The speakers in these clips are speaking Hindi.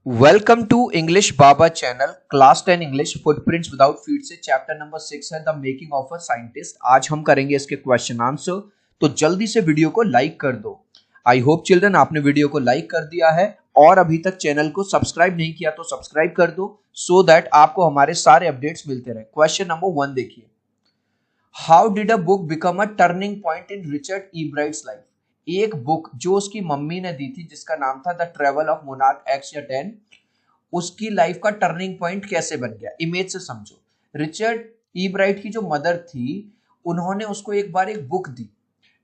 Welcome to English Baba channel class 10 English footprints without feet से चैप्टर नंबर 6 है the making of a scientist. आज हम करेंगे इसके क्वेश्चन आंसर, तो जल्दी से वीडियो को लाइक कर दो। आई होप चिल्ड्रन आपने वीडियो को लाइक कर दिया है और अभी तक चैनल को सब्सक्राइब नहीं किया तो सब्सक्राइब कर दो सो दैट आपको हमारे सारे अपडेट्स मिलते रहे। क्वेश्चन नंबर 1 देखिए, how did a book become a turning point in Richard Ebright's life. एक बुक जो उसकी मम्मी ने दी थी जिसका नाम था the travel of monarch X या 10, उसकी लाइफ का टर्निंग पॉइंट कैसे बन गया। इमेज से समझो, रिचर्ड ईब्राइट की जो मदर थी उन्होंने उसको एक बार एक बुक दी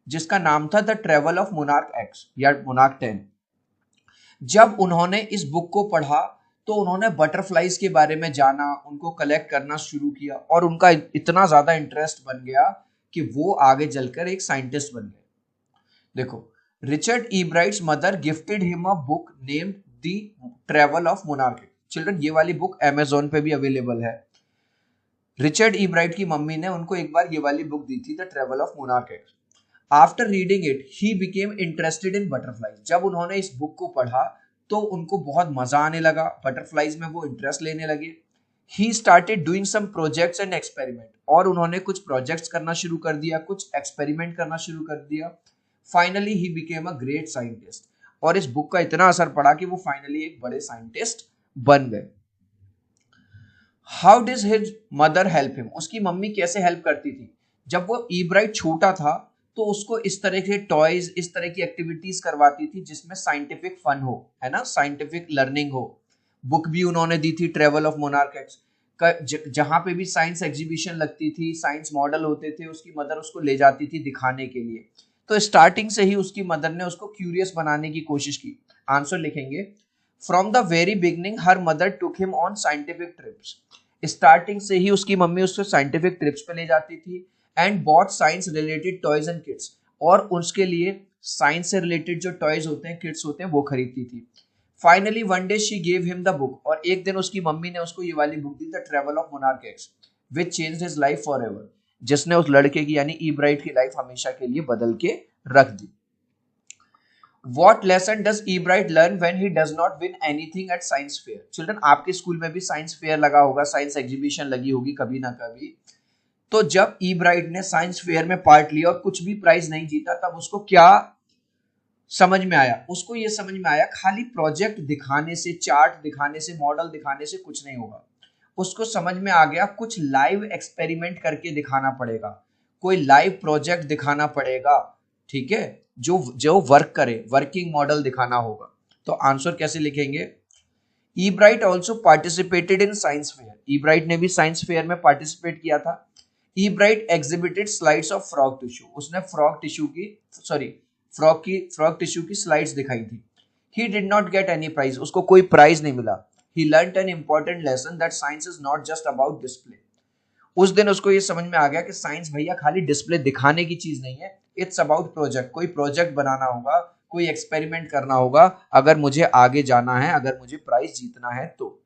जिसका नाम था the travel of monarch X या मोनार्क 10। जब उन्होंने इस बुक को पढ़ा तो उन्होंने बटरफ्लाइज के बारे में जाना, उनको कलेक्ट करना शुरू किया और उनका इतना ज्यादा इंटरेस्ट बन गया कि वो आगे चलकर एक साइंटिस्ट बन गए। देखो, Richard Ebright's mother gifted him a book named the travel of monarch. Children, ये वाली बुक अमेजोन पे भी अवेलेबल है। रिचर्ड ईब्राइट की मम्मी ने उनको एक बार ये वाली बुक दी थी the travel of monarch. After reading it he became interested in butterflies. जब उन्होंने इस बुक को पढ़ा तो उनको बहुत मजा आने लगा, बटरफ्लाइज में वो इंटरेस्ट लेने लगे। He started doing some projects and experiment, और उन्होंने कुछ प्रोजेक्ट्स करना शुरू कर दिया, कुछ एक्सपेरिमेंट करना शुरू कर दिया। Finally he became a great scientist, और इस बुक का इतना असर पड़ा कि वो फाइनली एक बड़े साइंटिस्ट बन गए। How डिज his mother help him, उसकी मम्मी कैसे हेल्प करती थी। जब वो ईब्राइट छोटा था तो उसको इस तरह के टॉयज, इस तरह की एक्टिविटीज करवाती थी जिसमें साइंटिफिक फन हो, है ना, साइंटिफिक लर्निंग हो। बुक भी उन्होंने दी थी ट्रेवल ऑफ मोनार्क एक्स, जहां पे भी साइंस एग्जीबिशन लगती थी, साइंस मॉडल होते थे, उसकी मदर उसको ले जाती थी दिखाने के लिए। तो स्टार्टिंग से ही उसकी मदर ने उसको क्यूरियस बनाने की कोशिश की। आंसर लिखेंगे, from the very beginning her mother took him on scientific trips. Starting से ही उसकी मम्मी उसको साइंटिफिक ट्रिप्स पे ले जाती थी and bought science related toys and kits, और उसके लिए साइंस से रिलेटेड जो टॉयज होते हैं, किट्स होते हैं, वो खरीदती थी। Finally one day she gave him the book, और एक दिन उसकी मम्मी ने उसको ये वाली book the the travel of monarch x which changed his life forever, जिसने उस लड़के की यानी ईब्राइट की लाइफ हमेशा के लिए बदल के रख दी। What lesson does Ebright learn when he does not win anything at science fair? Children, आपके स्कूल में भी साइंस फेयर लगा होगा, साइंस एग्जीबिशन लगी होगी कभी ना कभी। तो जब ईब्राइट ने साइंस फेयर में पार्ट लिया और कुछ भी प्राइज नहीं जीता, तब उसको क्या समझ में आया? उसको ये समझ में आया खाली प्रोजेक्ट दिखाने से, चार्ट दिखाने से, मॉडल दिखाने से कुछ नहीं होगा। उसको समझ में आ गया कुछ लाइव एक्सपेरिमेंट करके दिखाना पड़ेगा, कोई लाइव प्रोजेक्ट दिखाना पड़ेगा, ठीक है, जो जो वर्क करे, वर्किंग मॉडल दिखाना होगा। तो आंसर कैसे लिखेंगे? Ebright also participated in science fair, Ebright ने भी साइंस फेयर में पार्टिसिपेट किया था। Ebright exhibited slides of frog tissue, उसने फ्रॉग टिश्यू की स्लाइड्स दिखाई थी। He did not get any prize, उसको कोई प्राइज नहीं मिला। He learned an important lesson that science is not just about display. उस दिन उसको ये समझ में आ गया कि साइंस भैया खाली डिस्प्ले दिखाने की चीज नहीं है, इट्स अबाउट प्रोजेक्ट। कोई प्रोजेक्ट बनाना होगा, कोई एक्सपेरिमेंट करना होगा अगर मुझे आगे जाना है, अगर मुझे प्राइज जीतना है तो।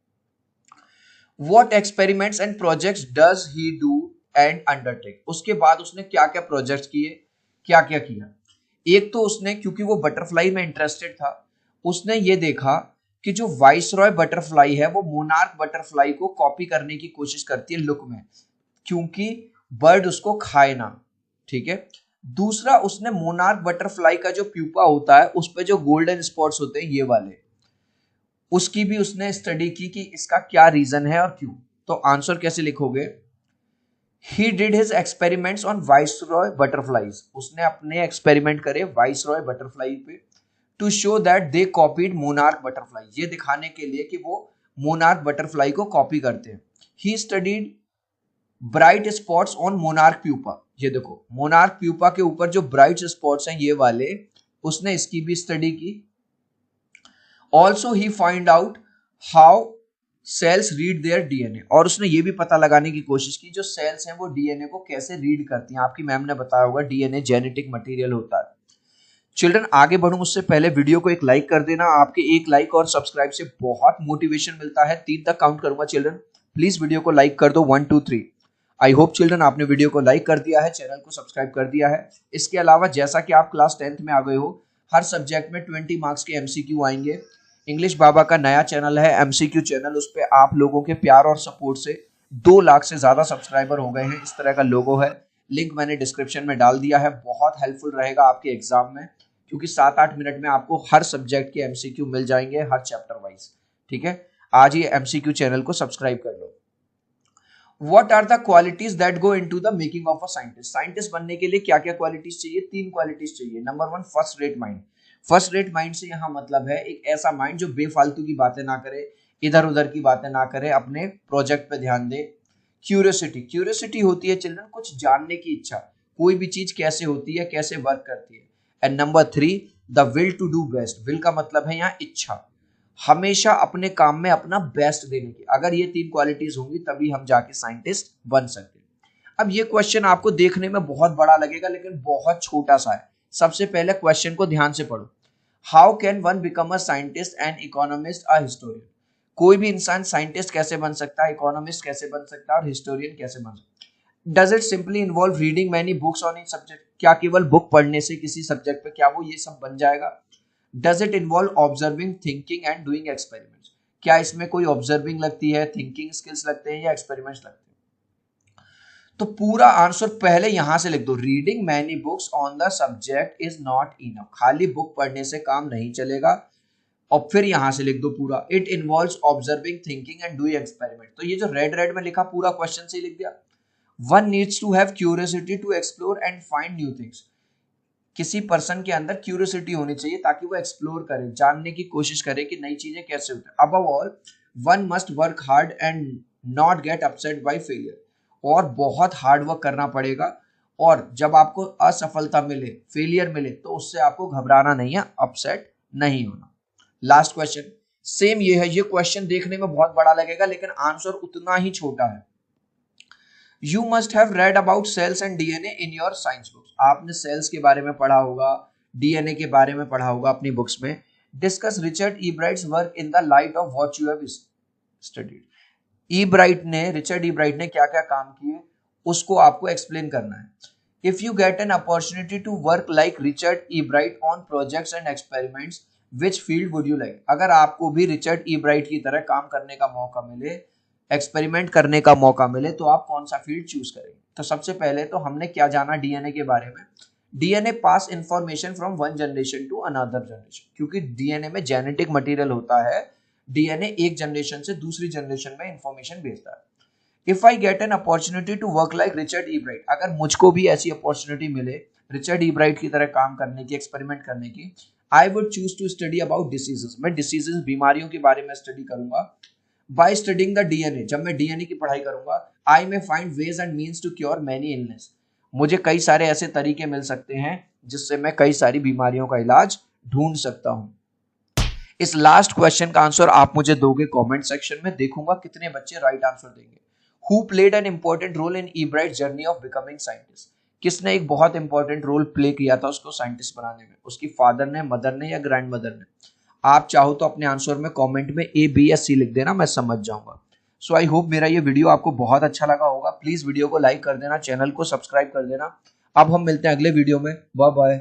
What experiments and projects does he do and undertake? उसके बाद उसने क्या क्या प्रोजेक्ट्स किए, क्या क्या किया। एक तो उसने, क्योंकि वो बटरफ्लाई में इंटरेस्टेड था, उसने ये देखा कि जो वाइसरॉय बटरफ्लाई है वो मोनार्क बटरफ्लाई को कॉपी करने की कोशिश करती है लुक में, क्योंकि बर्ड उसको खाए ना, ठीक है। दूसरा, उसने मोनार्क बटरफ्लाई का जो प्यूपा होता है उस पे जो गोल्डन स्पॉट्स होते हैं ये वाले, उसकी भी उसने स्टडी की कि इसका क्या रीजन है और क्यों। तो आंसर कैसे लिखोगे? He did his experiments on viceroy butterflies, उसने अपने एक्सपेरिमेंट करे वाइसरॉय बटरफ्लाई पे, to show that they copied monarch butterfly, ये दिखाने के लिए कि वो मोनार्क बटरफ्लाई को कॉपी करते हैं। He studied bright spots on monarch pupa, ये देखो मोनार्क प्यूपा के ऊपर जो ब्राइट स्पॉट्स हैं ये वाले, उसने इसकी भी स्टडी की। Also he find out how cells read their DNA, और उसने ये भी पता लगाने की कोशिश की जो सेल्स हैं वो डीएनए को कैसे रीड करती हैं। आपकी मैम ने बताया होगा डीएनए जेनेटिक मटेरियल होता है। चिल्ड्रन, आगे बढ़ूं उससे पहले वीडियो को एक लाइक कर देना, आपके एक लाइक और सब्सक्राइब से बहुत मोटिवेशन मिलता है। 3 तक काउंट करूंगा चिल्ड्रन, प्लीज वीडियो को लाइक कर दो, 1 2 3। आई होप चिल्ड्रन आपने वीडियो को लाइक कर दिया है, चैनल को सब्सक्राइब कर दिया है। इसके अलावा जैसा कि आप क्लास 10th में आ गए हो, हर सब्जेक्ट में 20 मार्क्स के एमसीक्यू आएंगे। इंग्लिश बाबा का नया चैनल है एमसीक्यू चैनल, उस पे आप लोगों के प्यार और सपोर्ट से 2 लाख से ज्यादा सब्सक्राइबर हो गए हैं। इस तरह का लोगो है, लिंक मैंने डिस्क्रिप्शन में डाल दिया है। बहुत हेल्पफुल रहेगा आपके एग्जाम में, क्योंकि 7-8 मिनट में आपको हर सब्जेक्ट के एमसीक्यू मिल जाएंगे, हर चैप्टर वाइज। ठीक है, आज ये एमसीक्यू चैनल को सब्सक्राइब कर लो। What are the qualities that go into the making of a scientist? Scientist बनने के लिए क्या क्या क्वालिटीज चाहिए? 3 क्वालिटीज चाहिए। Number 1, first rate mind. First rate mind से यहाँ मतलब है एक ऐसा माइंड जो बेफालतू की बातें ना करे, इधर उधर की बातें ना करे, अपने प्रोजेक्ट पे ध्यान दे। क्यूरियोसिटी, क्यूरियोसिटी होती है चिल्ड्रन कुछ जानने की इच्छा, कोई भी चीज कैसे होती है, कैसे वर्क करती है। And number 3, the will to do best. Will का मतलब है यहाँ इच्छा, हमेशा अपने काम में अपना बेस्ट देने की। अगर ये 3 क्वालिटीज होंगी तभी हम जाके साइंटिस्ट बन सकते हैं। अब ये क्वेश्चन आपको देखने में बहुत बड़ा लगेगा, लेकिन बहुत छोटा सा है। सबसे पहले क्वेश्चन को ध्यान से पढ़ो। How can one become a scientist and economist a historian? कोई भी इंसान साइंटिस्ट कैसे बन सकता है, इकोनॉमिस्ट कैसे बन सकता है और हिस्टोरियन कैसे बन सकता है? Does it simply involve reading many books on each subject? क्या केवल बुक पढ़ने से किसी सब्जेक्ट पे क्या वो ये सब बन जाएगा? Does it involve observing, thinking and doing experiments? क्या इसमें कोई ऑब्जर्विंग लगती है, थिंकिंग स्किल्स लगते हैं या एक्सपेरिमेंट्स लगते हैं? तो पूरा आंसर पहले यहां से लिख दो। Reading many books on the subject is not enough. खाली बुक पढ़ने से काम नहीं चलेगा। और फिर यहां से लिख दो पूरा, it involves observing, thinking and doing experiment. तो ये जो रेड रेड में लिखा पूरा क्वेश्चन से ही लिख दिया। One needs to have curiosity to explore and find new things. किसी पर्सन के अंदर क्यूरियोसिटी होनी चाहिए ताकि वो एक्सप्लोर करे, जानने की कोशिश करे कि नई चीजें कैसे होती है। Above all, one must work hard and not get upset bye failure. और बहुत हार्ड वर्क करना पड़ेगा, और जब आपको असफलता मिले, फेलियर मिले, तो उससे आपको घबराना नहीं है, अपसेट नहीं होना। लास्ट क्वेश्चन सेम ये है। ये क्वेश्चन देखने में बहुत बड़ा लगेगा, लेकिन आंसर उतना ही छोटा है। You must have read about cells and DNA in your science books. आपने सेल्स के बारे में पढ़ा होगा, डीएनए के बारे में पढ़ा होगा अपनी बुक्स में। Discuss Richard E brides work in the light of what you have studied. Richard E bright ने क्या क्या काम किए, उसको आपको एक्सप्लेन करना है। If you get an opportunity to work like Richard E Bright on projects and experiments, which field would you like? अगर आपको भी रिचर्ड ई ब्राइट की तरह काम करने का मौका मिले, एक्सपेरिमेंट करने का मौका मिले, तो आप कौन सा फील्ड चूज करेंगे? तो सबसे पहले तो हमने क्या जाना डीएनए के बारे में। DNA pass information from one generation to another generation, क्योंकि डीएनए में जेनेटिक मटेरियल होता है। डीएनए एक जनरेशन से दूसरी जनरेशन में इंफॉर्मेशन भेजता है। If I get an opportunity to work like Richard E Bright, अगर मुझको भी ऐसी अपॉर्चुनिटी मिले रिचर्ड ई ब्राइट की तरह काम करने की, एक्सपेरिमेंट करने की, I would choose to study about diseases. मैं डिसीजेस, बीमारियों के बारे में स्टडी करूंगा। By studying the DNA, जब मैं डीएनए की पढ़ाई करूंगा, I may find ways and means to cure many illness. मुझे कई सारे ऐसे तरीके मिल सकते हैं जिससे मैं कई सारी बीमारियों का इलाज ढूंढ सकता हूं। इस लास्ट क्वेश्चन का आंसर आप मुझे दोगे कमेंट सेक्शन में, देखूंगा कितने बच्चे राइट आंसर देंगे। Who played an important role in E-Bright's journey of becoming scientist? किसने एक बहुत इंपॉर्टेंट रोल प्ले किया था उसको साइंटिस्ट बनाने में? उसकी फादर ने, मदर ने या ग्रैंड मदर ने? आप चाहो तो अपने आंसर में कमेंट में A, B या C लिख देना, मैं समझ जाऊंगा। सो आई होप मेरा ये वीडियो आपको बहुत अच्छा लगा होगा। प्लीज वीडियो को लाइक कर देना, चैनल को सब्सक्राइब कर देना। अब हम मिलते हैं अगले वीडियो में। Bye bye.